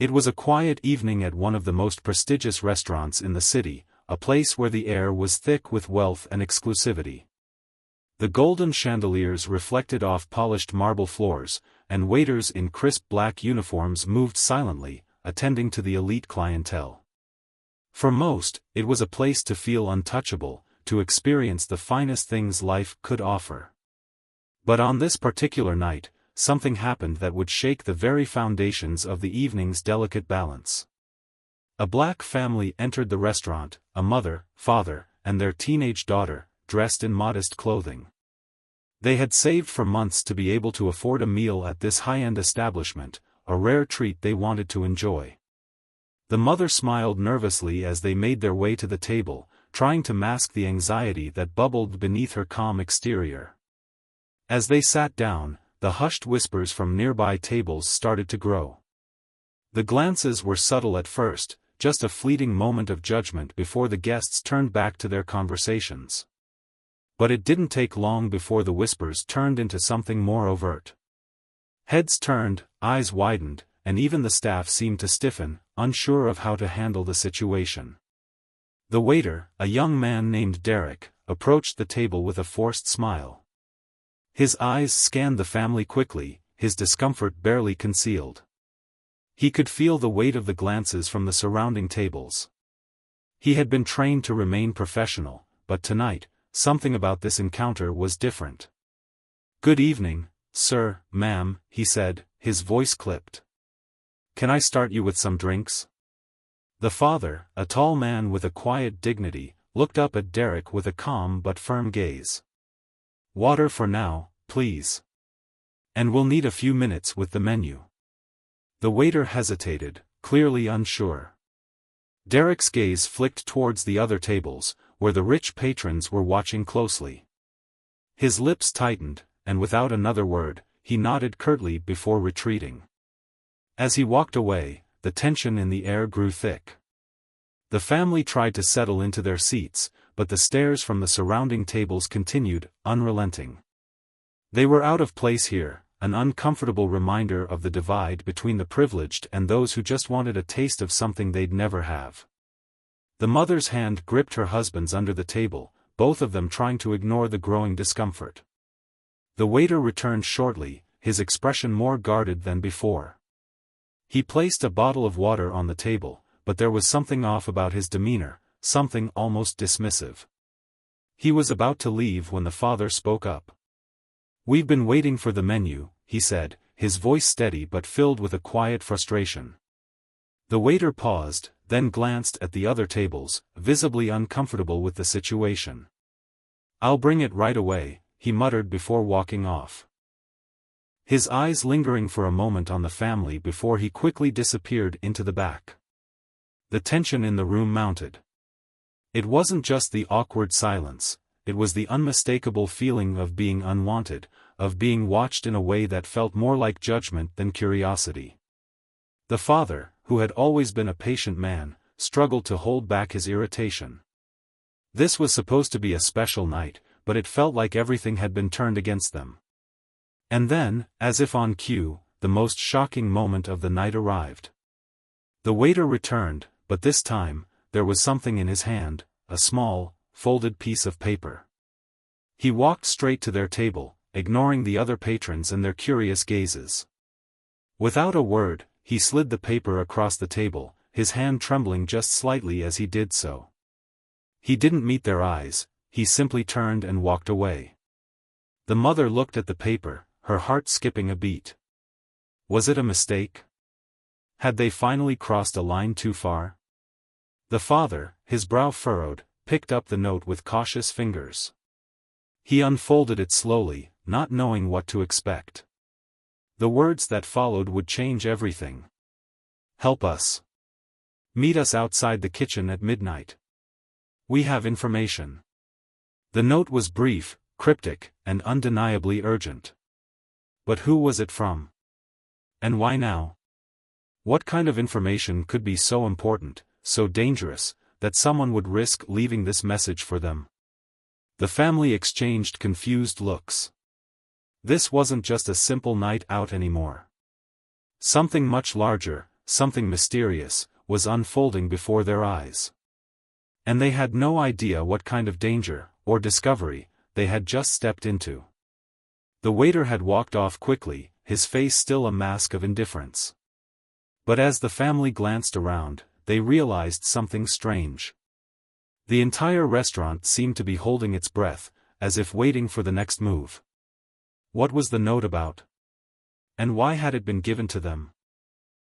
It was a quiet evening at one of the most prestigious restaurants in the city, a place where the air was thick with wealth and exclusivity. The golden chandeliers reflected off polished marble floors, and waiters in crisp black uniforms moved silently, attending to the elite clientele. For most, it was a place to feel untouchable, to experience the finest things life could offer. But on this particular night, something happened that would shake the very foundations of the evening's delicate balance. A black family entered the restaurant, a mother, father, and their teenage daughter, dressed in modest clothing. They had saved for months to be able to afford a meal at this high-end establishment, a rare treat they wanted to enjoy. The mother smiled nervously as they made their way to the table, trying to mask the anxiety that bubbled beneath her calm exterior. As they sat down, the hushed whispers from nearby tables started to grow. The glances were subtle at first, just a fleeting moment of judgment before the guests turned back to their conversations. But it didn't take long before the whispers turned into something more overt. Heads turned, eyes widened, and even the staff seemed to stiffen, unsure of how to handle the situation. The waiter, a young man named Derek, approached the table with a forced smile. His eyes scanned the family quickly, his discomfort barely concealed. He could feel the weight of the glances from the surrounding tables. He had been trained to remain professional, but tonight, something about this encounter was different. "Good evening, sir, ma'am," he said, his voice clipped. "Can I start you with some drinks?" The father, a tall man with a quiet dignity, looked up at Derek with a calm but firm gaze. "Water for now, please. And we'll need a few minutes with the menu." The waiter hesitated, clearly unsure. Derek's gaze flicked towards the other tables, where the rich patrons were watching closely. His lips tightened, and without another word, he nodded curtly before retreating. As he walked away, the tension in the air grew thick. The family tried to settle into their seats, but the stares from the surrounding tables continued, unrelenting. They were out of place here, an uncomfortable reminder of the divide between the privileged and those who just wanted a taste of something they'd never have. The mother's hand gripped her husband's under the table, both of them trying to ignore the growing discomfort. The waiter returned shortly, his expression more guarded than before. He placed a bottle of water on the table, but there was something off about his demeanor, something almost dismissive. He was about to leave when the father spoke up. "We've been waiting for the menu," he said, his voice steady but filled with a quiet frustration. The waiter paused, then glanced at the other tables, visibly uncomfortable with the situation. "I'll bring it right away," he muttered before walking off. His eyes lingering for a moment on the family before he quickly disappeared into the back. The tension in the room mounted. It wasn't just the awkward silence, it was the unmistakable feeling of being unwanted, of being watched in a way that felt more like judgment than curiosity. The father, who had always been a patient man, struggled to hold back his irritation. This was supposed to be a special night, but it felt like everything had been turned against them. And then, as if on cue, the most shocking moment of the night arrived. The waiter returned, but this time, there was something in his hand, a small, folded piece of paper. He walked straight to their table, ignoring the other patrons and their curious gazes. Without a word, he slid the paper across the table, his hand trembling just slightly as he did so. He didn't meet their eyes, he simply turned and walked away. The mother looked at the paper, her heart skipping a beat. Was it a mistake? Had they finally crossed a line too far? The father, his brow furrowed, picked up the note with cautious fingers. He unfolded it slowly, not knowing what to expect. The words that followed would change everything. "Help us. Meet us outside the kitchen at midnight. We have information." The note was brief, cryptic, and undeniably urgent. But who was it from? And why now? What kind of information could be so important, so dangerous, that someone would risk leaving this message for them? The family exchanged confused looks. This wasn't just a simple night out anymore. Something much larger, something mysterious, was unfolding before their eyes. And they had no idea what kind of danger, or discovery, they had just stepped into. The waiter had walked off quickly, his face still a mask of indifference. But as the family glanced around, they realized something strange. The entire restaurant seemed to be holding its breath, as if waiting for the next move. What was the note about? And why had it been given to them?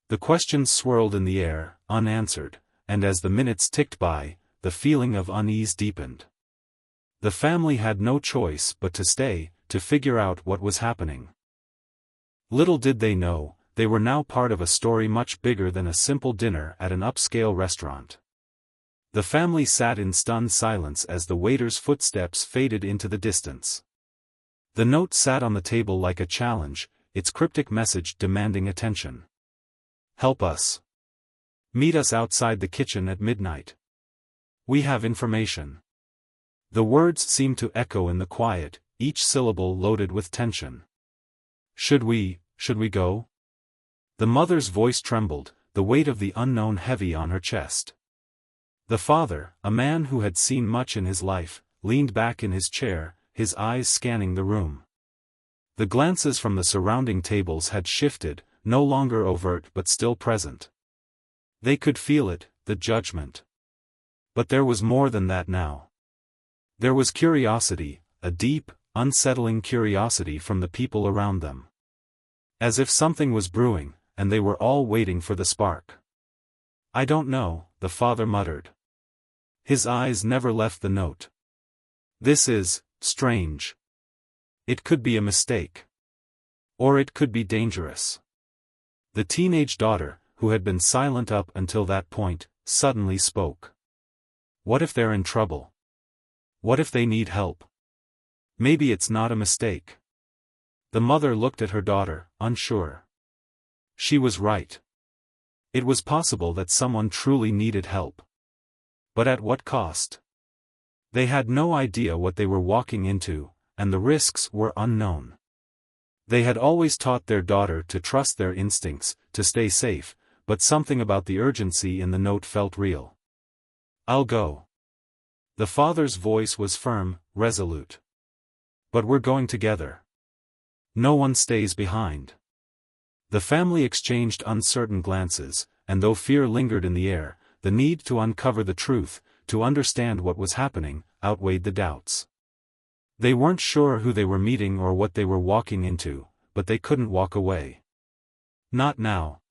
The questions swirled in the air, unanswered, and as the minutes ticked by, the feeling of unease deepened. The family had no choice but to stay, to figure out what was happening. Little did they know, they were now part of a story much bigger than a simple dinner at an upscale restaurant. The family sat in stunned silence as the waiter's footsteps faded into the distance. The note sat on the table like a challenge, its cryptic message demanding attention. "Help us. Meet us outside the kitchen at midnight. We have information." The words seemed to echo in the quiet, each syllable loaded with tension. Should we go?" The mother's voice trembled, the weight of the unknown heavy on her chest. The father, a man who had seen much in his life, leaned back in his chair, his eyes scanning the room. The glances from the surrounding tables had shifted, no longer overt but still present. They could feel it, the judgment. But there was more than that now. There was curiosity, a deep, unsettling curiosity from the people around them. As if something was brewing, and they were all waiting for the spark. "I don't know," the father muttered. His eyes never left the note. "This is strange. It could be a mistake. Or it could be dangerous." The teenage daughter, who had been silent up until that point, suddenly spoke. "What if they're in trouble? What if they need help? Maybe it's not a mistake." The mother looked at her daughter, unsure. She was right. It was possible that someone truly needed help. But at what cost? They had no idea what they were walking into, and the risks were unknown. They had always taught their daughter to trust their instincts, to stay safe, but something about the urgency in the note felt real. "I'll go." The father's voice was firm, resolute. "But we're going together. No one stays behind." The family exchanged uncertain glances, and though fear lingered in the air, the need to uncover the truth, to understand what was happening, outweighed the doubts. They weren't sure who they were meeting or what they were walking into, but they couldn't walk away. Not now.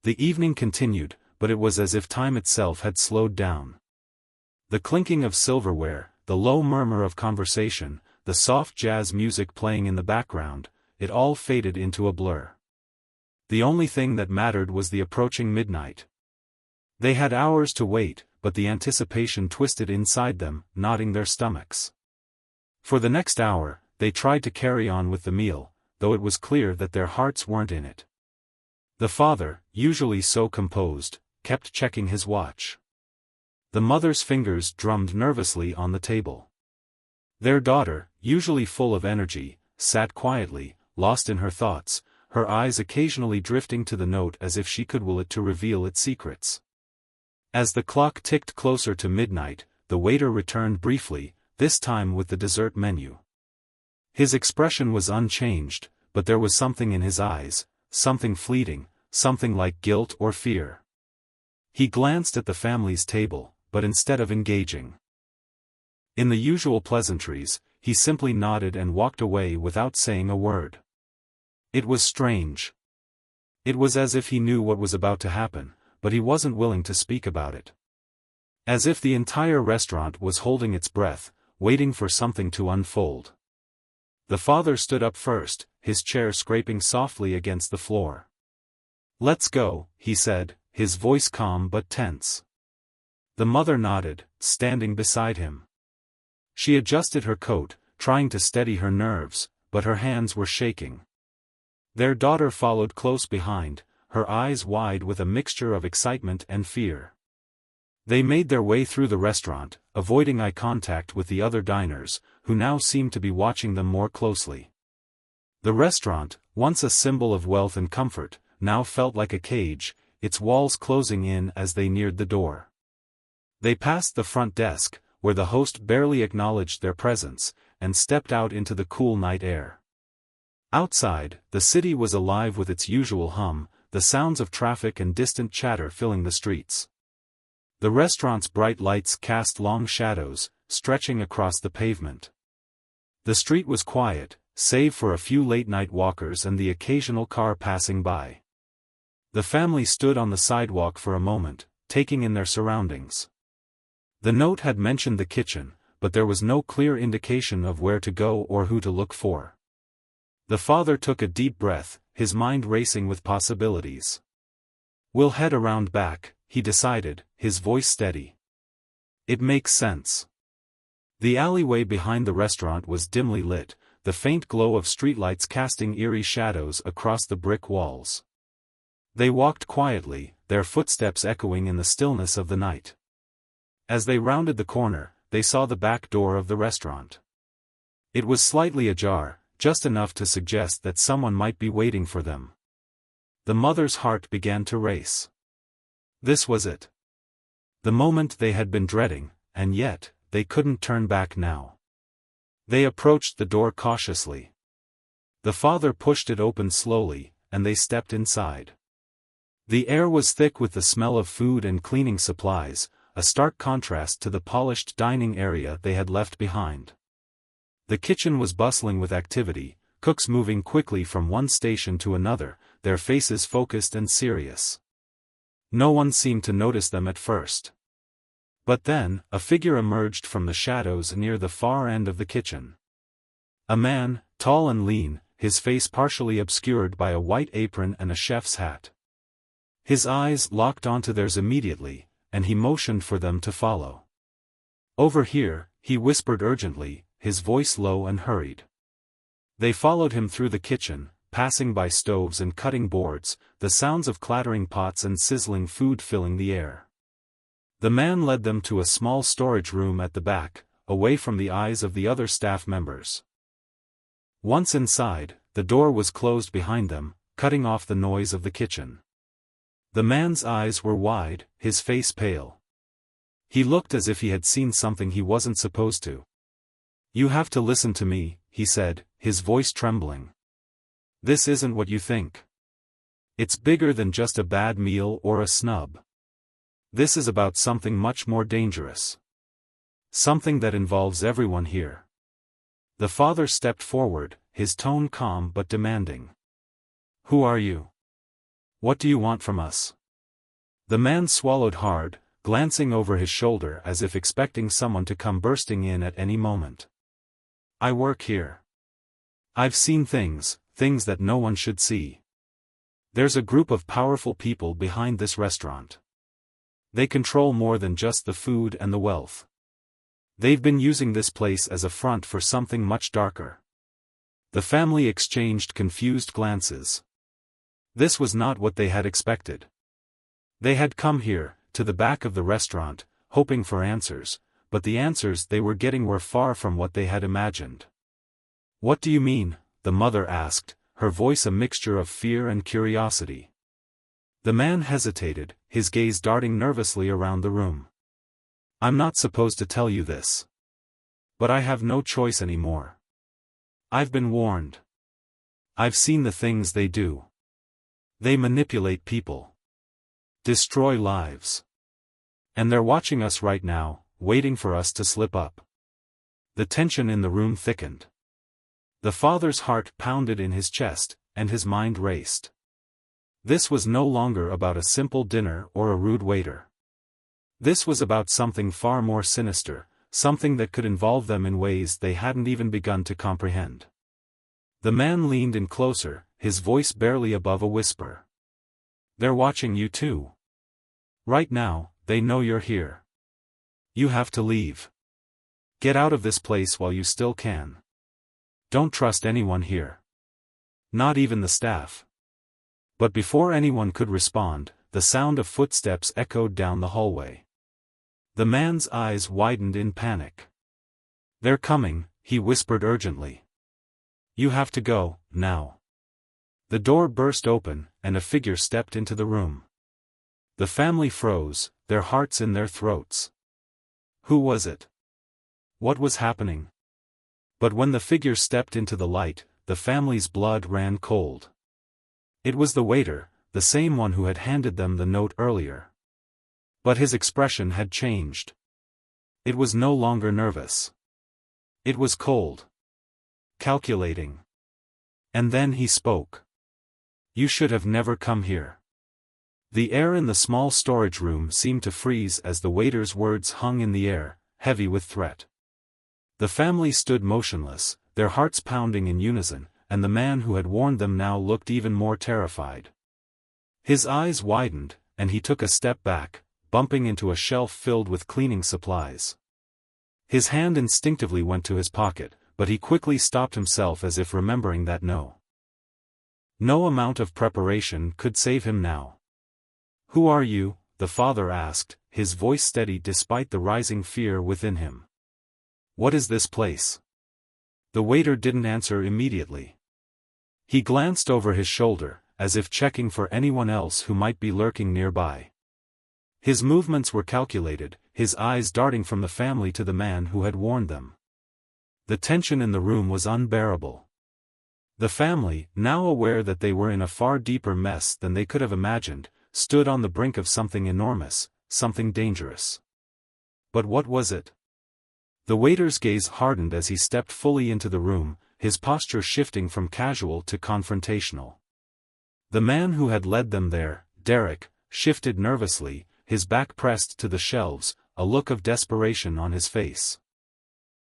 The evening continued, but it was as if time itself had slowed down. The clinking of silverware, the low murmur of conversation, the soft jazz music playing in the background, it all faded into a blur. The only thing that mattered was the approaching midnight. They had hours to wait, but the anticipation twisted inside them, knotting their stomachs. For the next hour, they tried to carry on with the meal, though it was clear that their hearts weren't in it. The father, usually so composed, kept checking his watch. The mother's fingers drummed nervously on the table. Their daughter, usually full of energy, sat quietly, lost in her thoughts, her eyes occasionally drifting to the note as if she could will it to reveal its secrets. As the clock ticked closer to midnight, the waiter returned briefly, this time with the dessert menu. His expression was unchanged, but there was something in his eyes, something fleeting, something like guilt or fear. He glanced at the family's table, but instead of engaging in the usual pleasantries, he simply nodded and walked away without saying a word. It was strange. It was as if he knew what was about to happen, but he wasn't willing to speak about it. As if the entire restaurant was holding its breath, waiting for something to unfold. The father stood up first, his chair scraping softly against the floor. "Let's go," he said, his voice calm but tense. The mother nodded, standing beside him. She adjusted her coat, trying to steady her nerves, but her hands were shaking. Their daughter followed close behind, her eyes wide with a mixture of excitement and fear. They made their way through the restaurant, avoiding eye contact with the other diners, who now seemed to be watching them more closely. The restaurant, once a symbol of wealth and comfort, now felt like a cage, its walls closing in as they neared the door. They passed the front desk, where the host barely acknowledged their presence, and stepped out into the cool night air. Outside, the city was alive with its usual hum, the sounds of traffic and distant chatter filling the streets. The restaurant's bright lights cast long shadows, stretching across the pavement. The street was quiet, save for a few late-night walkers and the occasional car passing by. The family stood on the sidewalk for a moment, taking in their surroundings. The note had mentioned the kitchen, but there was no clear indication of where to go or who to look for. The father took a deep breath, his mind racing with possibilities. "We'll head around back," he decided, his voice steady. "It makes sense." The alleyway behind the restaurant was dimly lit, the faint glow of streetlights casting eerie shadows across the brick walls. They walked quietly, their footsteps echoing in the stillness of the night. As they rounded the corner, they saw the back door of the restaurant. It was slightly ajar, just enough to suggest that someone might be waiting for them. The mother's heart began to race. This was it. The moment they had been dreading, and yet, they couldn't turn back now. They approached the door cautiously. The father pushed it open slowly, and they stepped inside. The air was thick with the smell of food and cleaning supplies, a stark contrast to the polished dining area they had left behind. The kitchen was bustling with activity, cooks moving quickly from one station to another, their faces focused and serious. No one seemed to notice them at first. But then, a figure emerged from the shadows near the far end of the kitchen. A man, tall and lean, his face partially obscured by a white apron and a chef's hat. His eyes locked onto theirs immediately, and he motioned for them to follow. "Over here," he whispered urgently, his voice low and hurried. They followed him through the kitchen, passing by stoves and cutting boards, the sounds of clattering pots and sizzling food filling the air. The man led them to a small storage room at the back, away from the eyes of the other staff members. Once inside, the door was closed behind them, cutting off the noise of the kitchen. The man's eyes were wide, his face pale. He looked as if he had seen something he wasn't supposed to. "You have to listen to me," he said, his voice trembling. "This isn't what you think. It's bigger than just a bad meal or a snub. This is about something much more dangerous. Something that involves everyone here." The father stepped forward, his tone calm but demanding. "Who are you? What do you want from us?" The man swallowed hard, glancing over his shoulder as if expecting someone to come bursting in at any moment. "I work here. I've seen things that no one should see. There's a group of powerful people behind this restaurant. They control more than just the food and the wealth. They've been using this place as a front for something much darker." The family exchanged confused glances. This was not what they had expected. They had come here, to the back of the restaurant, hoping for answers, but the answers they were getting were far from what they had imagined. "What do you mean?" the mother asked, her voice a mixture of fear and curiosity. The man hesitated, his gaze darting nervously around the room. "I'm not supposed to tell you this. But I have no choice anymore. I've been warned. I've seen the things they do. They manipulate people. Destroy lives. And they're watching us right now, waiting for us to slip up." The tension in the room thickened. The father's heart pounded in his chest, and his mind raced. This was no longer about a simple dinner or a rude waiter. This was about something far more sinister, something that could involve them in ways they hadn't even begun to comprehend. The man leaned in closer, his voice barely above a whisper. "They're watching you too. Right now, they know you're here. You have to leave. Get out of this place while you still can. Don't trust anyone here. Not even the staff." But before anyone could respond, the sound of footsteps echoed down the hallway. The man's eyes widened in panic. "They're coming," he whispered urgently. "You have to go, now." The door burst open, and a figure stepped into the room. The family froze, their hearts in their throats. Who was it? What was happening? But when the figure stepped into the light, the family's blood ran cold. It was the waiter, the same one who had handed them the note earlier. But his expression had changed. It was no longer nervous. It was cold. Calculating. And then he spoke. "You should have never come here." The air in the small storage room seemed to freeze as the waiter's words hung in the air, heavy with threat. The family stood motionless, their hearts pounding in unison, and the man who had warned them now looked even more terrified. His eyes widened, and he took a step back, bumping into a shelf filled with cleaning supplies. His hand instinctively went to his pocket, but he quickly stopped himself as if remembering that no amount of preparation could save him now. "Who are you?" the father asked, his voice steady despite the rising fear within him. "What is this place?" The waiter didn't answer immediately. He glanced over his shoulder, as if checking for anyone else who might be lurking nearby. His movements were calculated, his eyes darting from the family to the man who had warned them. The tension in the room was unbearable. The family, now aware that they were in a far deeper mess than they could have imagined, stood on the brink of something enormous, something dangerous. But what was it? The waiter's gaze hardened as he stepped fully into the room, his posture shifting from casual to confrontational. The man who had led them there, Derek, shifted nervously, his back pressed to the shelves, a look of desperation on his face.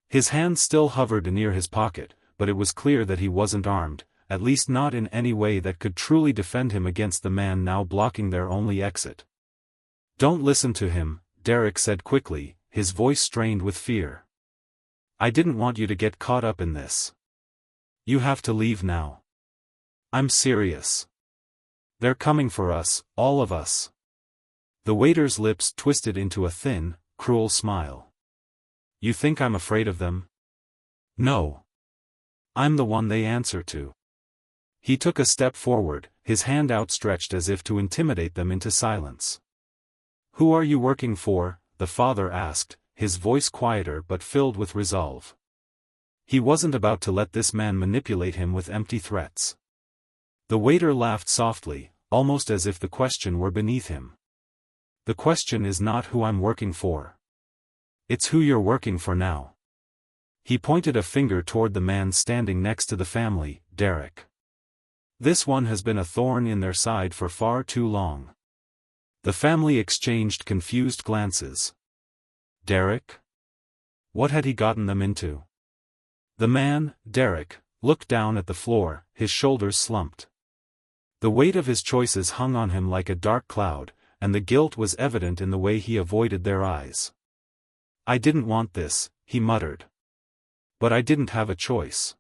His hand still hovered near his pocket, but it was clear that he wasn't armed, at least not in any way that could truly defend him against the man now blocking their only exit. "Don't listen to him," Derek said quickly, his voice strained with fear. "I didn't want you to get caught up in this. You have to leave now. I'm serious. They're coming for us, all of us." The waiter's lips twisted into a thin, cruel smile. "You think I'm afraid of them? No. I'm the one they answer to." He took a step forward, his hand outstretched as if to intimidate them into silence. "Who are you working for?" the father asked, his voice quieter but filled with resolve. He wasn't about to let this man manipulate him with empty threats. The waiter laughed softly, almost as if the question were beneath him. "The question is not who I'm working for. It's who you're working for now." He pointed a finger toward the man standing next to the family, Derek. "This one has been a thorn in their side for far too long." The family exchanged confused glances. Derek? What had he gotten them into? The man, Derek, looked down at the floor, his shoulders slumped. The weight of his choices hung on him like a dark cloud, and the guilt was evident in the way he avoided their eyes. "I didn't want this," he muttered. "But I didn't have a choice.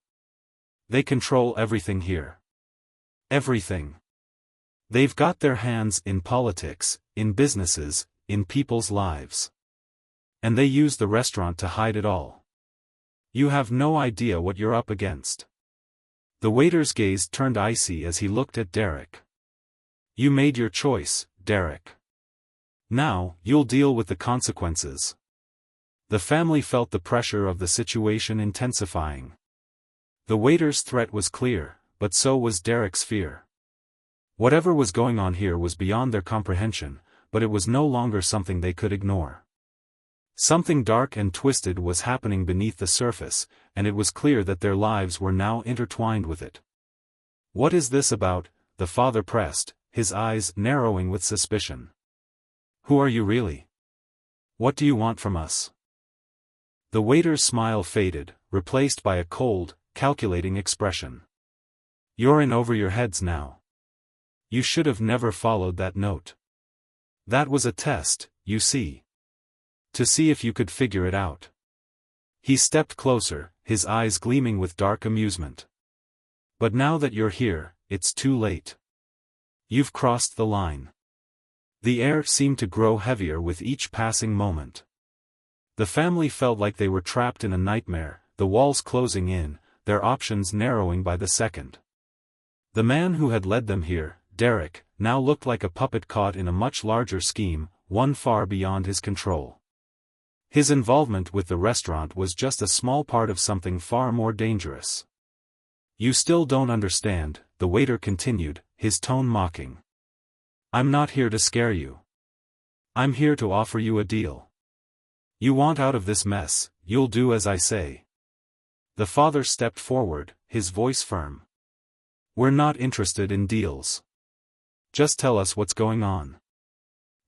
They control everything here. Everything. They've got their hands in politics, in businesses, in people's lives. And they use the restaurant to hide it all. You have no idea what you're up against." The waiter's gaze turned icy as he looked at Derek. "You made your choice, Derek. Now, you'll deal with the consequences." The family felt the pressure of the situation intensifying. The waiter's threat was clear, but so was Derek's fear. Whatever was going on here was beyond their comprehension, but it was no longer something they could ignore. Something dark and twisted was happening beneath the surface, and it was clear that their lives were now intertwined with it. "What is this about?" the father pressed, his eyes narrowing with suspicion. "Who are you really? What do you want from us?" The waiter's smile faded, replaced by a cold, calculating expression. "You're in over your heads now. You should have never followed that note. That was a test, you see. To see if you could figure it out." He stepped closer, his eyes gleaming with dark amusement. "But now that you're here, it's too late. You've crossed the line." The air seemed to grow heavier with each passing moment. The family felt like they were trapped in a nightmare, the walls closing in, their options narrowing by the second. The man who had led them here, Derek, now looked like a puppet caught in a much larger scheme, one far beyond his control. His involvement with the restaurant was just a small part of something far more dangerous. "You still don't understand," the waiter continued, his tone mocking. "I'm not here to scare you. I'm here to offer you a deal. You want out of this mess, you'll do as I say." The father stepped forward, his voice firm. "We're not interested in deals. Just tell us what's going on."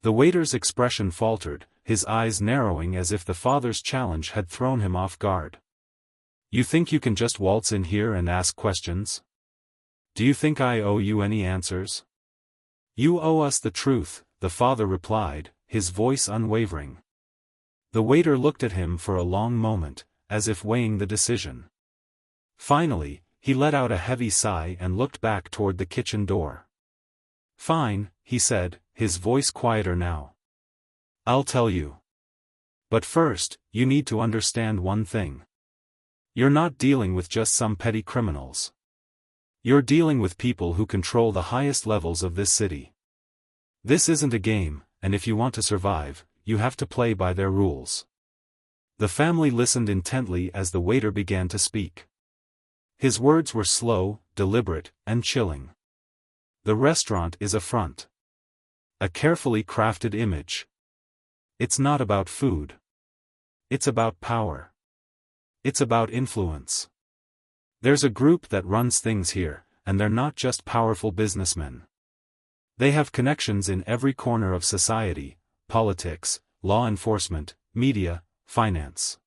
The waiter's expression faltered, his eyes narrowing as if the father's challenge had thrown him off guard. "You think you can just waltz in here and ask questions? Do you think I owe you any answers?" "You owe us the truth," the father replied, his voice unwavering. The waiter looked at him for a long moment, as if weighing the decision. Finally, he let out a heavy sigh and looked back toward the kitchen door. "Fine," he said, his voice quieter now. "I'll tell you. But first, you need to understand one thing. You're not dealing with just some petty criminals. You're dealing with people who control the highest levels of this city. This isn't a game, and if you want to survive, you have to play by their rules." The family listened intently as the waiter began to speak. His words were slow, deliberate, and chilling. The restaurant is a front. A carefully crafted image. It's not about food. It's about power. It's about influence. There's a group that runs things here, and they're not just powerful businessmen. They have connections in every corner of society: politics, law enforcement, media, finance.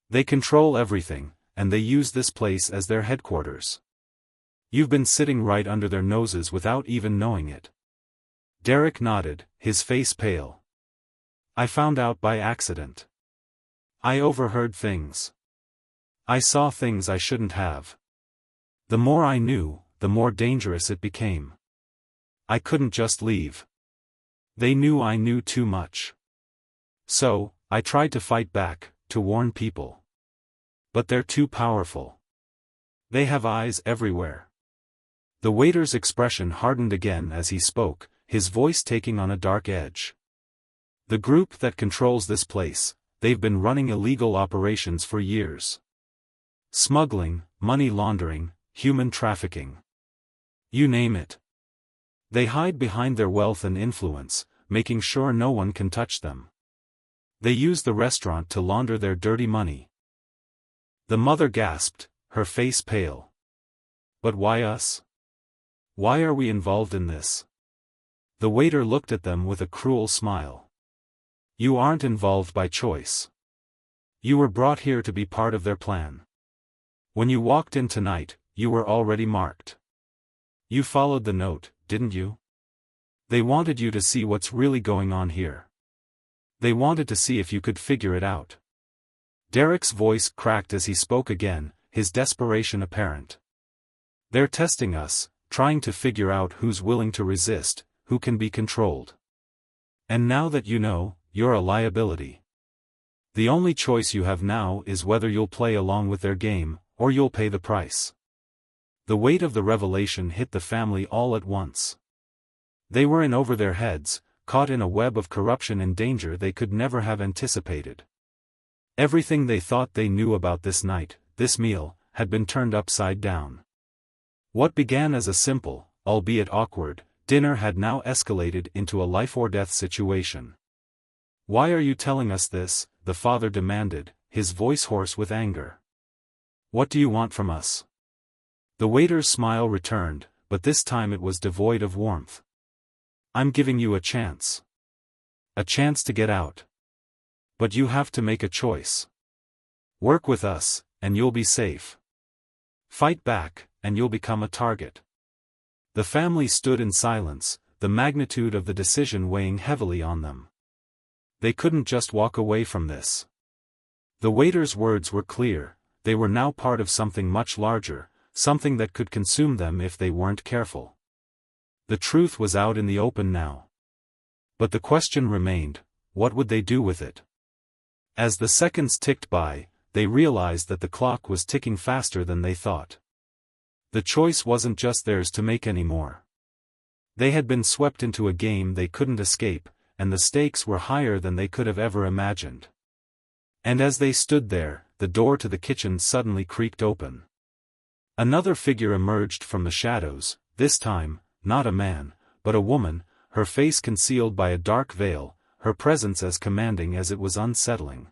They control everything, and they use this place as their headquarters. You've been sitting right under their noses without even knowing it. Derek nodded, his face pale. "I found out by accident. I overheard things. I saw things I shouldn't have. The more I knew, the more dangerous it became. I couldn't just leave. They knew I knew too much. So, I tried to fight back, to warn people. But they're too powerful. They have eyes everywhere." The waiter's expression hardened again as he spoke, his voice taking on a dark edge. "The group that controls this place, they've been running illegal operations for years. Smuggling, money laundering, human trafficking. You name it. They hide behind their wealth and influence, making sure no one can touch them. They use the restaurant to launder their dirty money." The mother gasped, her face pale. "But why us? Why are we involved in this?" The waiter looked at them with a cruel smile. "You aren't involved by choice. You were brought here to be part of their plan. When you walked in tonight, you were already marked. You followed the note, didn't you? They wanted you to see what's really going on here. They wanted to see if you could figure it out." Derek's voice cracked as he spoke again, his desperation apparent. "They're testing us, trying to figure out who's willing to resist, who can be controlled. And now that you know, you're a liability. The only choice you have now is whether you'll play along with their game, or you'll pay the price." The weight of the revelation hit the family all at once. They were in over their heads, caught in a web of corruption and danger they could never have anticipated. Everything they thought they knew about this night, this meal, had been turned upside down. What began as a simple, albeit awkward, dinner had now escalated into a life-or-death situation. "Why are you telling us this?" the father demanded, his voice hoarse with anger. "What do you want from us?" The waiter's smile returned, but this time it was devoid of warmth. "I'm giving you a chance. A chance to get out. But you have to make a choice. Work with us, and you'll be safe. Fight back, and you'll become a target." The family stood in silence, the magnitude of the decision weighing heavily on them. They couldn't just walk away from this. The waiter's words were clear: they were now part of something much larger, something that could consume them if they weren't careful. The truth was out in the open now. But the question remained: what would they do with it? As the seconds ticked by, they realized that the clock was ticking faster than they thought. The choice wasn't just theirs to make anymore. They had been swept into a game they couldn't escape, and the stakes were higher than they could have ever imagined. And as they stood there, the door to the kitchen suddenly creaked open. Another figure emerged from the shadows, this time, not a man, but a woman, her face concealed by a dark veil, her presence as commanding as it was unsettling.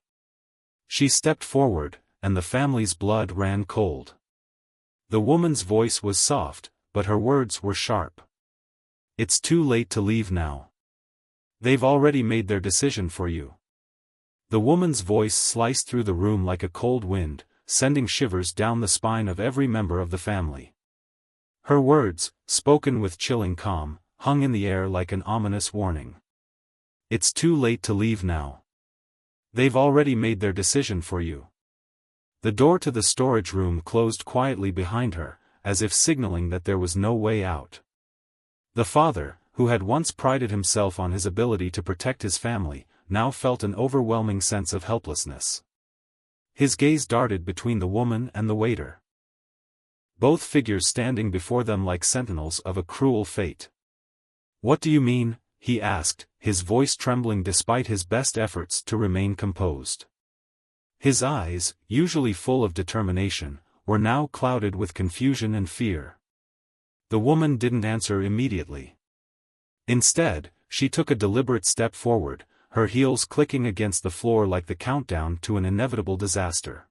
She stepped forward, and the family's blood ran cold. The woman's voice was soft, but her words were sharp. "It's too late to leave now. They've already made their decision for you." The woman's voice sliced through the room like a cold wind, sending shivers down the spine of every member of the family. Her words, spoken with chilling calm, hung in the air like an ominous warning. "It's too late to leave now. They've already made their decision for you." The door to the storage room closed quietly behind her, as if signaling that there was no way out. The father, who had once prided himself on his ability to protect his family, now felt an overwhelming sense of helplessness. His gaze darted between the woman and the waiter. Both figures standing before them like sentinels of a cruel fate. "What do you mean?" he asked, his voice trembling despite his best efforts to remain composed. His eyes, usually full of determination, were now clouded with confusion and fear. The woman didn't answer immediately. Instead, she took a deliberate step forward, her heels clicking against the floor like the countdown to an inevitable disaster.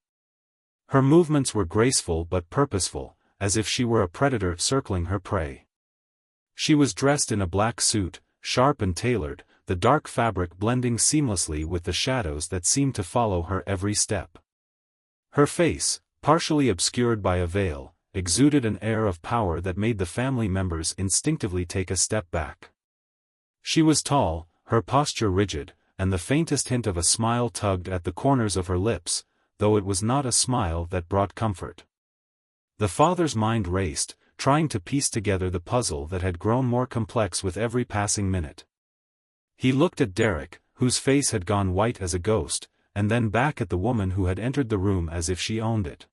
Her movements were graceful but purposeful, as if she were a predator circling her prey. She was dressed in a black suit, sharp and tailored, the dark fabric blending seamlessly with the shadows that seemed to follow her every step. Her face, partially obscured by a veil, exuded an air of power that made the family members instinctively take a step back. She was tall, her posture rigid, and the faintest hint of a smile tugged at the corners of her lips, though it was not a smile that brought comfort. The father's mind raced, trying to piece together the puzzle that had grown more complex with every passing minute. He looked at Derek, whose face had gone white as a ghost, and then back at the woman who had entered the room as if she owned it.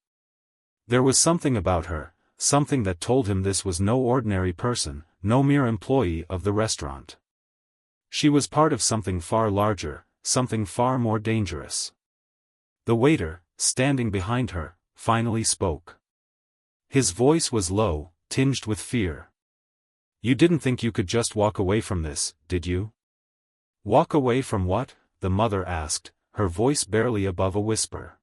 There was something about her, something that told him this was no ordinary person, no mere employee of the restaurant. She was part of something far larger, something far more dangerous. The waiter, standing behind her, finally spoke. His voice was low, tinged with fear. "You didn't think you could just walk away from this, did you?" "Walk away from what?" the mother asked, her voice barely above a whisper.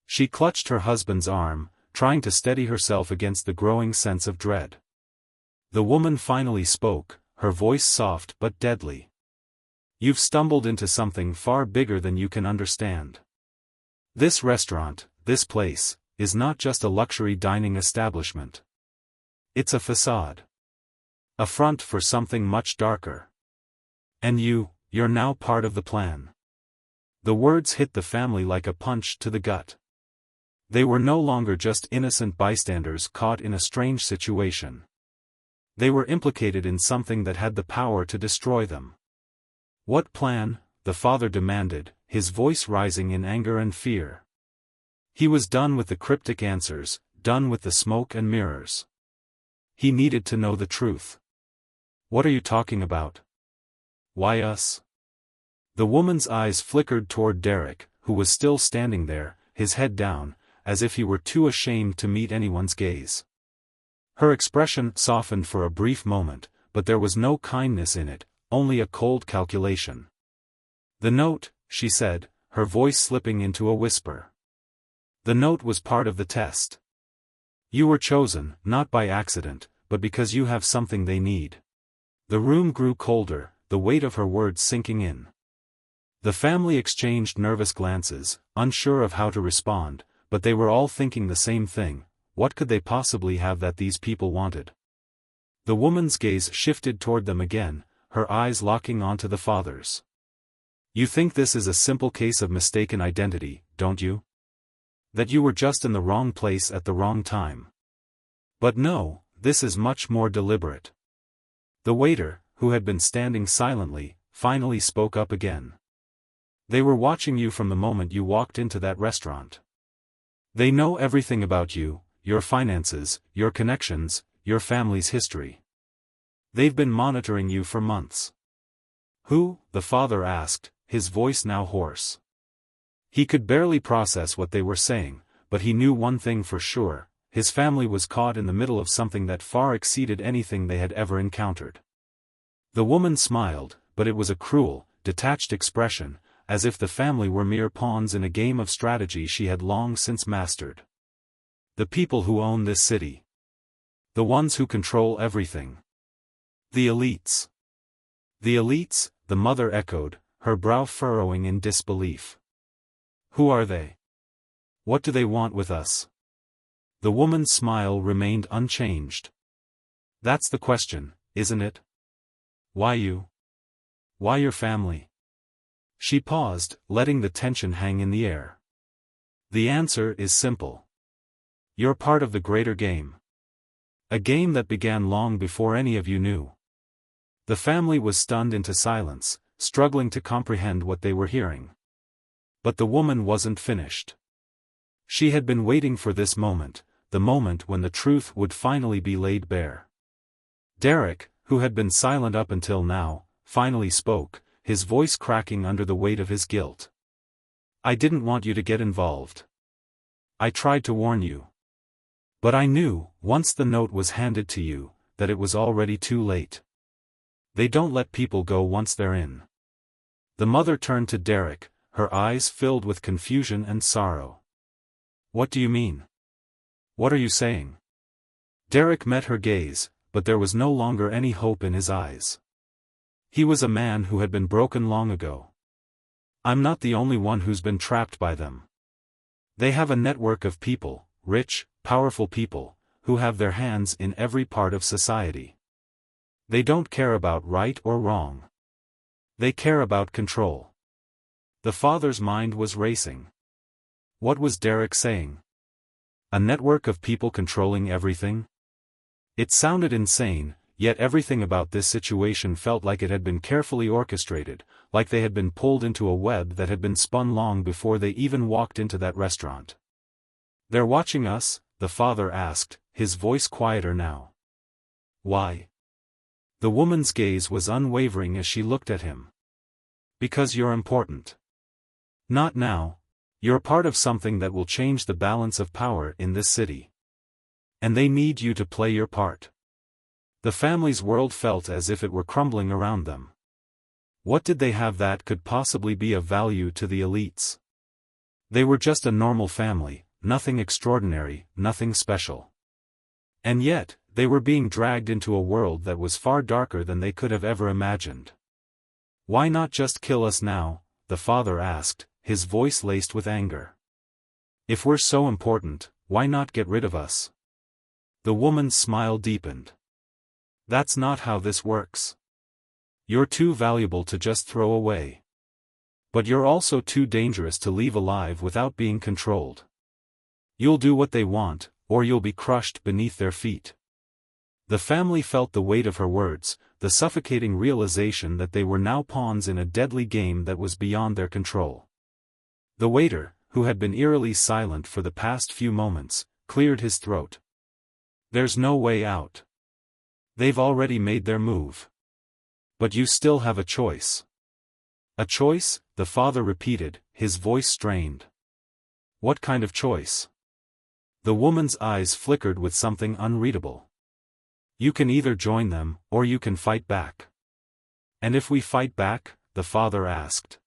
She clutched her husband's arm, trying to steady herself against the growing sense of dread. The woman finally spoke, her voice soft but deadly. "You've stumbled into something far bigger than you can understand. This restaurant, this place, is not just a luxury dining establishment. It's a facade. A front for something much darker. And you're now part of the plan." The words hit the family like a punch to the gut. They were no longer just innocent bystanders caught in a strange situation. They were implicated in something that had the power to destroy them. "What plan?" the father demanded, his voice rising in anger and fear. He was done with the cryptic answers, done with the smoke and mirrors. He needed to know the truth. "What are you talking about? Why us?" The woman's eyes flickered toward Derek, who was still standing there, his head down, as if he were too ashamed to meet anyone's gaze. Her expression softened for a brief moment, but there was no kindness in it, only a cold calculation. "The note," she said, her voice slipping into a whisper. "The note was part of the test. You were chosen, not by accident, but because you have something they need." The room grew colder, the weight of her words sinking in. The family exchanged nervous glances, unsure of how to respond, but they were all thinking the same thing: what could they possibly have that these people wanted? The woman's gaze shifted toward them again, her eyes locking onto the father's. "You think this is a simple case of mistaken identity, don't you? That you were just in the wrong place at the wrong time. But no, this is much more deliberate." The waiter, who had been standing silently, finally spoke up again. "They were watching you from the moment you walked into that restaurant. They know everything about you, your finances, your connections, your family's history. They've been monitoring you for months. Who? The father asked, his voice now hoarse. He could barely process what they were saying, but he knew one thing for sure: his family was caught in the middle of something that far exceeded anything they had ever encountered. The woman smiled, but it was a cruel, detached expression, as if the family were mere pawns in a game of strategy she had long since mastered. The people who own this city. The ones who control everything. The elites. The elites, the mother echoed, her brow furrowing in disbelief. Who are they? What do they want with us? The woman's smile remained unchanged. That's the question, isn't it? Why you? Why your family? She paused, letting the tension hang in the air. The answer is simple. You're part of the greater game. A game that began long before any of you knew. The family was stunned into silence, struggling to comprehend what they were hearing. But the woman wasn't finished. She had been waiting for this moment, the moment when the truth would finally be laid bare. Derek, who had been silent up until now, finally spoke, his voice cracking under the weight of his guilt. I didn't want you to get involved. I tried to warn you. But I knew, once the note was handed to you, that it was already too late. They don't let people go once they're in. The mother turned to Derek, her eyes filled with confusion and sorrow. What do you mean? What are you saying? Derek met her gaze, but there was no longer any hope in his eyes. He was a man who had been broken long ago. I'm not the only one who's been trapped by them. They have a network of people, rich, powerful people, who have their hands in every part of society. They don't care about right or wrong. They care about control. The father's mind was racing. What was Derek saying? A network of people controlling everything? It sounded insane, yet everything about this situation felt like it had been carefully orchestrated, like they had been pulled into a web that had been spun long before they even walked into that restaurant. They're watching us? The father asked, his voice quieter now. Why? The woman's gaze was unwavering as she looked at him. Because you're important. Not now. You're part of something that will change the balance of power in this city. And they need you to play your part. The family's world felt as if it were crumbling around them. What did they have that could possibly be of value to the elites? They were just a normal family, nothing extraordinary, nothing special. And yet, they were being dragged into a world that was far darker than they could have ever imagined. Why not just kill us now? The father asked, his voice laced with anger. If we're so important, why not get rid of us? The woman's smile deepened. That's not how this works. You're too valuable to just throw away. But you're also too dangerous to leave alive without being controlled. You'll do what they want, or you'll be crushed beneath their feet. The family felt the weight of her words, the suffocating realization that they were now pawns in a deadly game that was beyond their control. The waiter, who had been eerily silent for the past few moments, cleared his throat. There's no way out. They've already made their move. But you still have a choice. A choice? The father repeated, his voice strained. What kind of choice? The woman's eyes flickered with something unreadable. You can either join them, or you can fight back. And if we fight back? The father asked.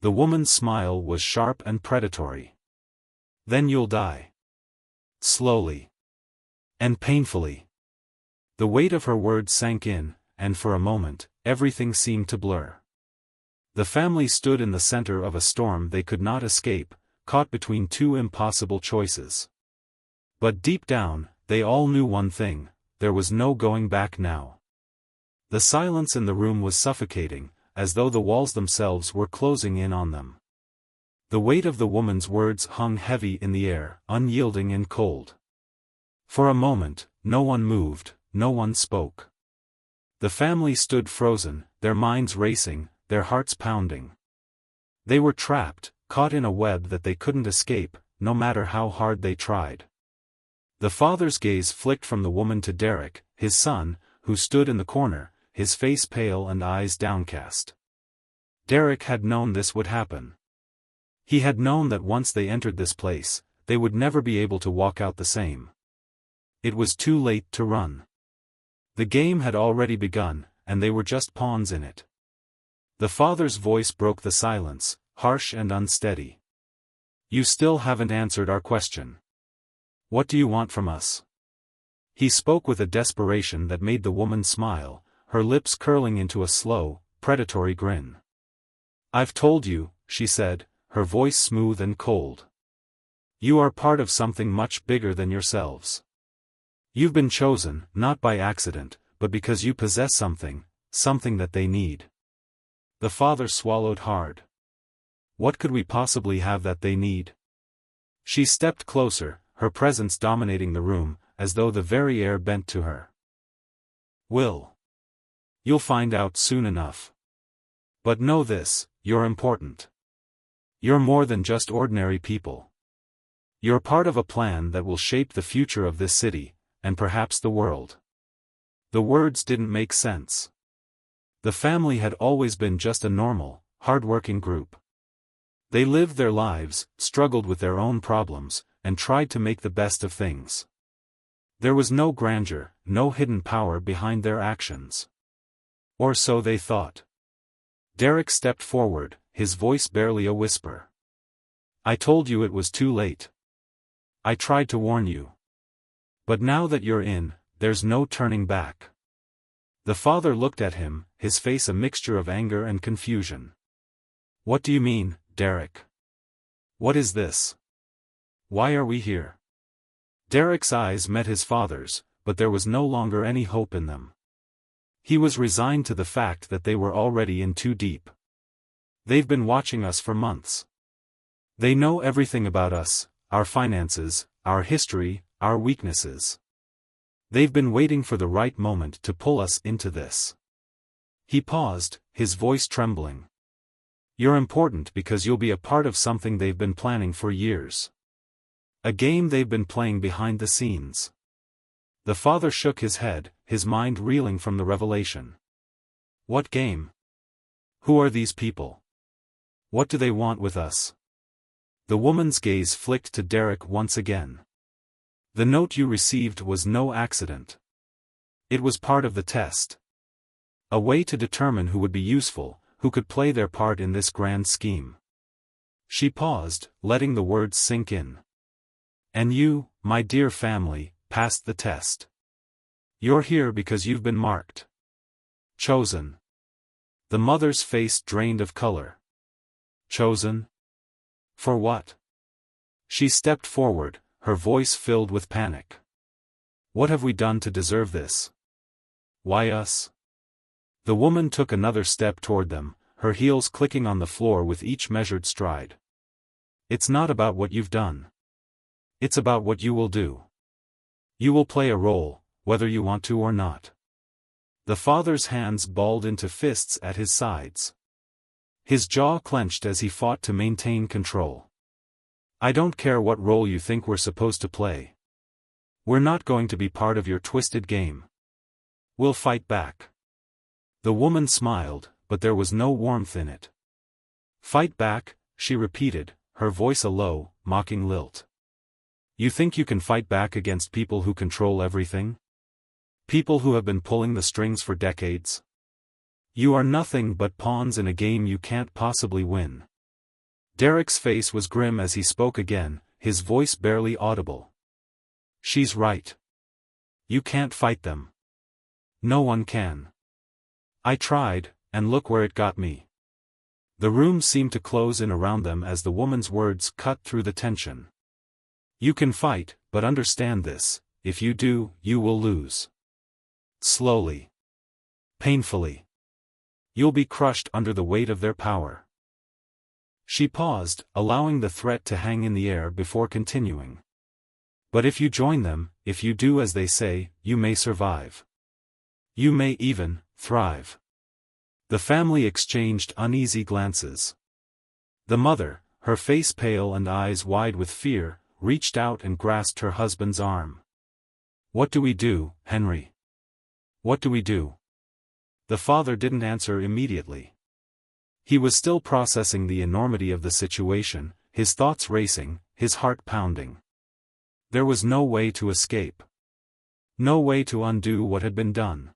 The woman's smile was sharp and predatory. Then you'll die. Slowly. And painfully. The weight of her words sank in, and for a moment, everything seemed to blur. The family stood in the center of a storm they could not escape, caught between two impossible choices. But deep down, they all knew one thing: there was no going back now. The silence in the room was suffocating, as though the walls themselves were closing in on them. The weight of the woman's words hung heavy in the air, unyielding and cold. For a moment, no one moved, no one spoke. The family stood frozen, their minds racing, their hearts pounding. They were trapped, caught in a web that they couldn't escape, no matter how hard they tried. The father's gaze flicked from the woman to Derek, his son, who stood in the corner, his face pale and eyes downcast. Derek had known this would happen. He had known that once they entered this place, they would never be able to walk out the same. It was too late to run. The game had already begun, and they were just pawns in it. The father's voice broke the silence, harsh and unsteady. "You still haven't answered our question. What do you want from us?" He spoke with a desperation that made the woman smile, her lips curling into a slow, predatory grin. "I've told you," she said, her voice smooth and cold. "You are part of something much bigger than yourselves. You've been chosen, not by accident, but because you possess something that they need." The father swallowed hard. What could we possibly have that they need? She stepped closer, her presence dominating the room, as though the very air bent to her. You'll find out soon enough. But know this, you're important. You're more than just ordinary people. You're part of a plan that will shape the future of this city, and perhaps the world. The words didn't make sense. The family had always been just a normal, hard-working group. They lived their lives, struggled with their own problems, and tried to make the best of things. There was no grandeur, no hidden power behind their actions. Or so they thought. Derek stepped forward, his voice barely a whisper. "I told you it was too late. I tried to warn you. But now that you're in, there's no turning back." The father looked at him, his face a mixture of anger and confusion. "What do you mean, Derek? What is this? Why are we here?" Derek's eyes met his father's, but there was no longer any hope in them. He was resigned to the fact that they were already in too deep. "They've been watching us for months. They know everything about us, our finances, our history, our weaknesses. They've been waiting for the right moment to pull us into this." He paused, his voice trembling. "You're important because you'll be a part of something they've been planning for years. A game they've been playing behind the scenes." The father shook his head, his mind reeling from the revelation. "What game? Who are these people? What do they want with us?" The woman's gaze flicked to Derek once again. "The note you received was no accident. It was part of the test. A way to determine who would be useful, who could play their part in this grand scheme." She paused, letting the words sink in. "And you, my dear family, passed the test. You're here because you've been marked. Chosen." The mother's face drained of color. "Chosen? For what?" She stepped forward, her voice filled with panic. "What have we done to deserve this? Why us?" The woman took another step toward them, her heels clicking on the floor with each measured stride. "It's not about what you've done. It's about what you will do. You will play a role, whether you want to or not." The father's hands balled into fists at his sides. His jaw clenched as he fought to maintain control. "I don't care what role you think we're supposed to play. We're not going to be part of your twisted game. We'll fight back." The woman smiled, but there was no warmth in it. "Fight back," she repeated, her voice a low, mocking lilt. "You think you can fight back against people who control everything? People who have been pulling the strings for decades? You are nothing but pawns in a game you can't possibly win." Derek's face was grim as he spoke again, his voice barely audible. "She's right. You can't fight them. No one can. I tried, and look where it got me." The room seemed to close in around them as the woman's words cut through the tension. "You can fight, but understand this, if you do, you will lose. Slowly. Painfully. You'll be crushed under the weight of their power." She paused, allowing the threat to hang in the air before continuing. "But if you join them, if you do as they say, you may survive. You may even thrive." The family exchanged uneasy glances. The mother, her face pale and eyes wide with fear, reached out and grasped her husband's arm. "What do we do, Henry? What do we do? The father didn't answer immediately. He was still processing the enormity of the situation, his thoughts racing, his heart pounding. There was no way to escape. No way to undo what had been done.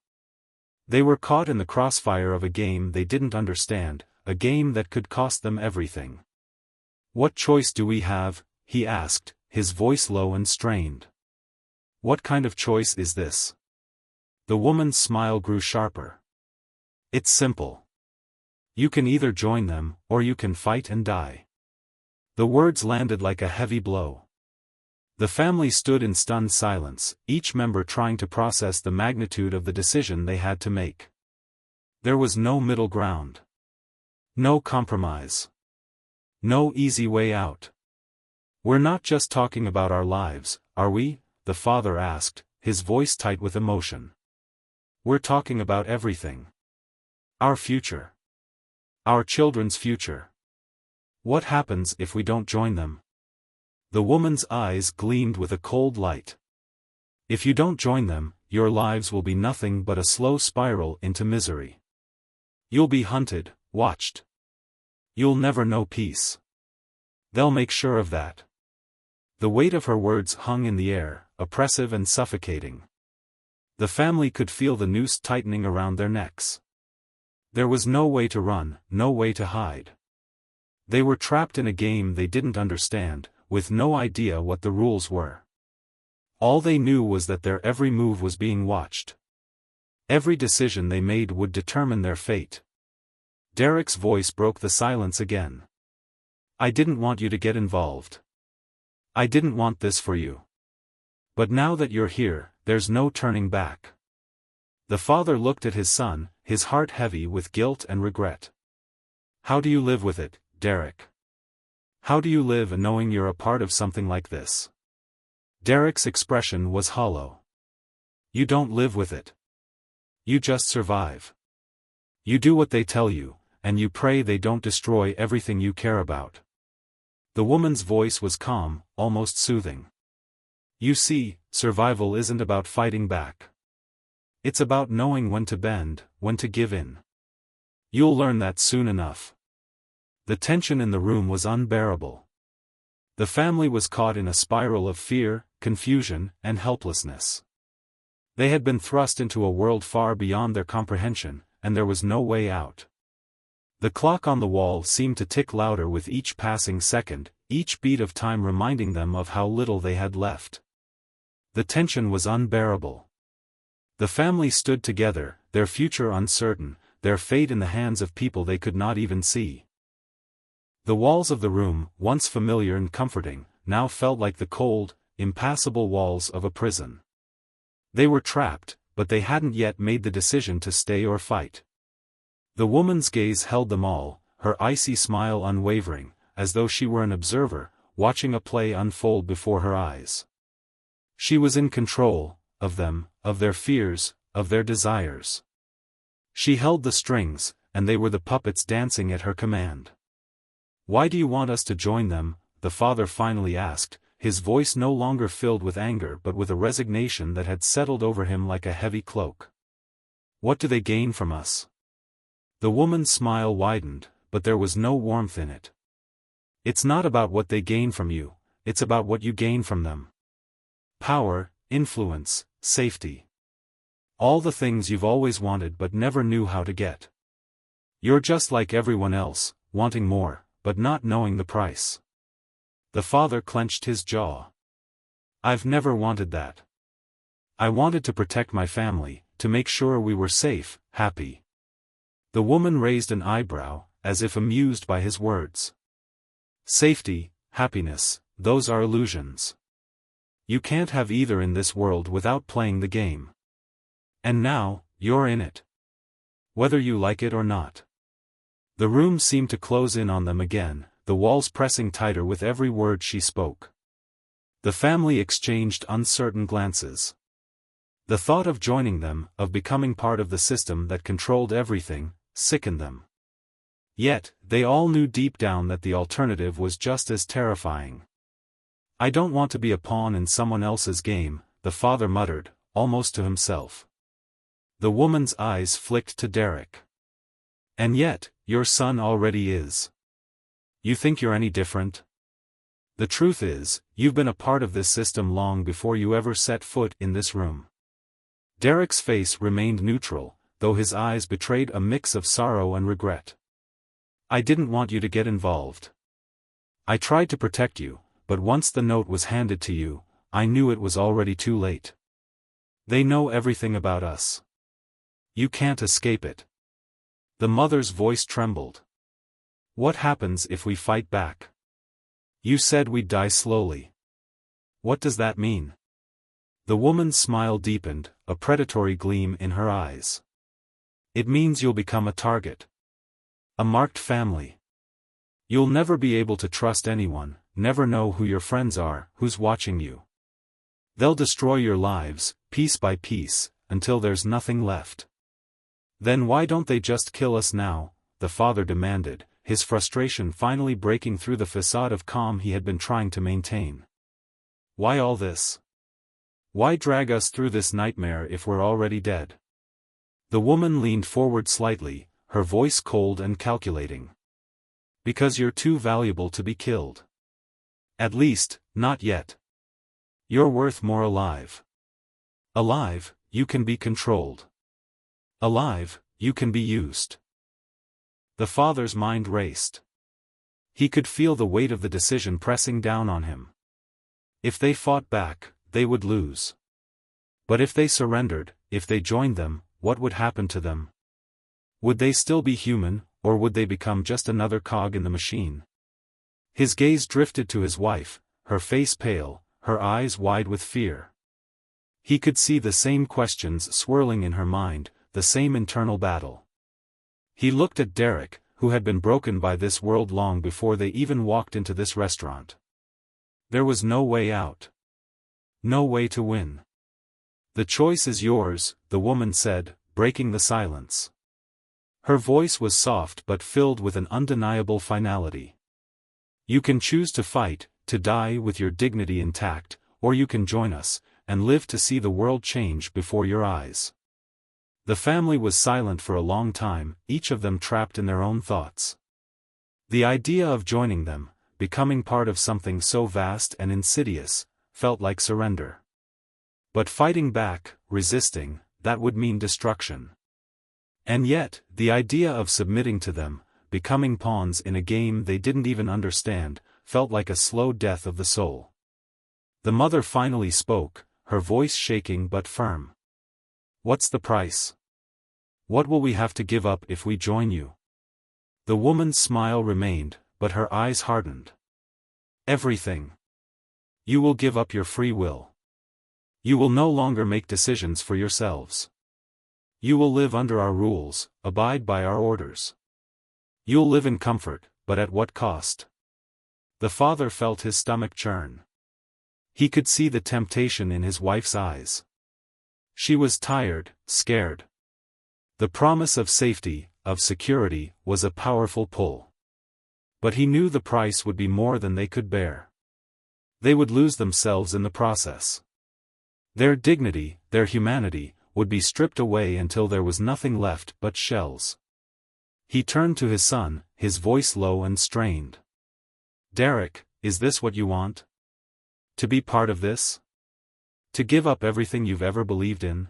They were caught in the crossfire of a game they didn't understand, a game that could cost them everything. What choice do we have? He asked, his voice low and strained. What kind of choice is this? The woman's smile grew sharper. It's simple. You can either join them, or you can fight and die. The words landed like a heavy blow. The family stood in stunned silence, each member trying to process the magnitude of the decision they had to make. There was no middle ground. No compromise. No easy way out. We're not just talking about our lives, are we? The father asked, his voice tight with emotion. We're talking about everything. Our future. Our children's future. What happens if we don't join them? The woman's eyes gleamed with a cold light. If you don't join them, your lives will be nothing but a slow spiral into misery. You'll be hunted, watched. You'll never know peace. They'll make sure of that. The weight of her words hung in the air, oppressive and suffocating. The family could feel the noose tightening around their necks. There was no way to run, no way to hide. They were trapped in a game they didn't understand, with no idea what the rules were. All they knew was that their every move was being watched. Every decision they made would determine their fate. Derek's voice broke the silence again. I didn't want you to get involved. I didn't want this for you. But now that you're here, there's no turning back. The father looked at his son, his heart heavy with guilt and regret. How do you live with it, Derek? How do you live knowing you're a part of something like this? Derek's expression was hollow. You don't live with it. You just survive. You do what they tell you, and you pray they don't destroy everything you care about. The woman's voice was calm, almost soothing. You see, survival isn't about fighting back. It's about knowing when to bend, when to give in. You'll learn that soon enough. The tension in the room was unbearable. The family was caught in a spiral of fear, confusion, and helplessness. They had been thrust into a world far beyond their comprehension, and there was no way out. The clock on the wall seemed to tick louder with each passing second, each beat of time reminding them of how little they had left. The tension was unbearable. The family stood together, their future uncertain, their fate in the hands of people they could not even see. The walls of the room, once familiar and comforting, now felt like the cold, impassable walls of a prison. They were trapped, but they hadn't yet made the decision to stay or fight. The woman's gaze held them all, her icy smile unwavering, as though she were an observer, watching a play unfold before her eyes. She was in control, of them, of their fears, of their desires. She held the strings, and they were the puppets dancing at her command. Why do you want us to join them? The father finally asked, his voice no longer filled with anger but with a resignation that had settled over him like a heavy cloak. What do they gain from us? The woman's smile widened, but there was no warmth in it. It's not about what they gain from you, it's about what you gain from them. Power, influence, safety. All the things you've always wanted but never knew how to get. You're just like everyone else, wanting more, but not knowing the price. The father clenched his jaw. I've never wanted that. I wanted to protect my family, to make sure we were safe, happy. The woman raised an eyebrow, as if amused by his words. Safety, happiness, those are illusions. You can't have either in this world without playing the game. And now, you're in it. Whether you like it or not. The room seemed to close in on them again, the walls pressing tighter with every word she spoke. The family exchanged uncertain glances. The thought of joining them, of becoming part of the system that controlled everything, sickened them. Yet, they all knew deep down that the alternative was just as terrifying. I don't want to be a pawn in someone else's game, the father muttered, almost to himself. The woman's eyes flicked to Derek. And yet, your son already is. You think you're any different? The truth is, you've been a part of this system long before you ever set foot in this room. Derek's face remained neutral, though his eyes betrayed a mix of sorrow and regret. I didn't want you to get involved. I tried to protect you, but once the note was handed to you, I knew it was already too late. They know everything about us. You can't escape it. The mother's voice trembled. What happens if we fight back? You said we'd die slowly. What does that mean? The woman's smile deepened, a predatory gleam in her eyes. It means you'll become a target. A marked family. You'll never be able to trust anyone, never know who your friends are, who's watching you. They'll destroy your lives, piece by piece, until there's nothing left. Then why don't they just kill us now? The father demanded, his frustration finally breaking through the facade of calm he had been trying to maintain. Why all this? Why drag us through this nightmare if we're already dead? The woman leaned forward slightly, her voice cold and calculating. Because you're too valuable to be killed. At least, not yet. You're worth more alive. Alive, you can be controlled. Alive, you can be used. The father's mind raced. He could feel the weight of the decision pressing down on him. If they fought back, they would lose. But if they surrendered, if they joined them, what would happen to them? Would they still be human, or would they become just another cog in the machine? His gaze drifted to his wife, her face pale, her eyes wide with fear. He could see the same questions swirling in her mind, the same internal battle. He looked at Derek, who had been broken by this world long before they even walked into this restaurant. There was no way out. No way to win. The choice is yours, the woman said, breaking the silence. Her voice was soft but filled with an undeniable finality. You can choose to fight, to die with your dignity intact, or you can join us, and live to see the world change before your eyes. The family was silent for a long time, each of them trapped in their own thoughts. The idea of joining them, becoming part of something so vast and insidious, felt like surrender. But fighting back, resisting, that would mean destruction. And yet, the idea of submitting to them, becoming pawns in a game they didn't even understand, felt like a slow death of the soul. The mother finally spoke, her voice shaking but firm. What's the price? What will we have to give up if we join you? The woman's smile remained, but her eyes hardened. Everything. You will give up your free will. You will no longer make decisions for yourselves. You will live under our rules, abide by our orders. You'll live in comfort, but at what cost? The father felt his stomach churn. He could see the temptation in his wife's eyes. She was tired, scared. The promise of safety, of security, was a powerful pull. But he knew the price would be more than they could bear. They would lose themselves in the process. Their dignity, their humanity, would be stripped away until there was nothing left but shells. He turned to his son, his voice low and strained. Derek, is this what you want? To be part of this? To give up everything you've ever believed in?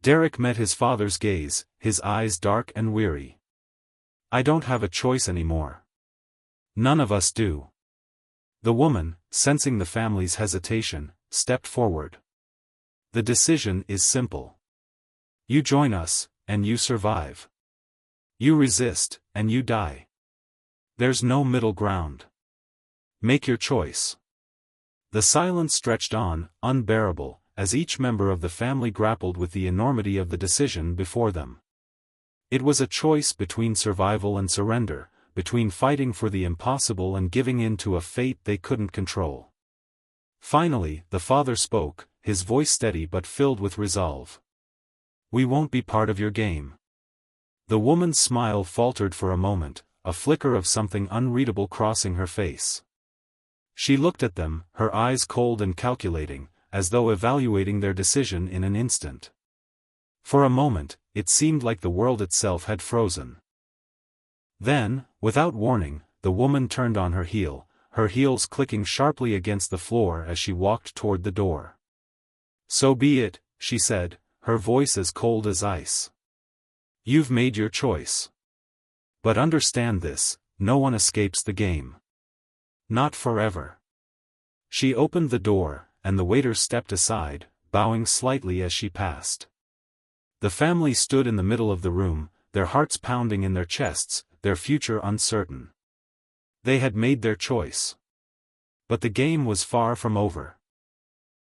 Derek met his father's gaze, his eyes dark and weary. I don't have a choice anymore. None of us do. The woman, sensing the family's hesitation, stepped forward. The decision is simple. You join us, and you survive. You resist, and you die. There's no middle ground. Make your choice. The silence stretched on, unbearable, as each member of the family grappled with the enormity of the decision before them. It was a choice between survival and surrender, between fighting for the impossible and giving in to a fate they couldn't control. Finally, the father spoke, his voice steady but filled with resolve. We won't be part of your game. The woman's smile faltered for a moment, a flicker of something unreadable crossing her face. She looked at them, her eyes cold and calculating, as though evaluating their decision in an instant. For a moment, it seemed like the world itself had frozen. Then, without warning, the woman turned on her heel, her heels clicking sharply against the floor as she walked toward the door. "So be it," she said, her voice as cold as ice. "You've made your choice. But understand this, no one escapes the game. Not forever." She opened the door, and the waiter stepped aside, bowing slightly as she passed. The family stood in the middle of the room, their hearts pounding in their chests, their future uncertain. They had made their choice. But the game was far from over.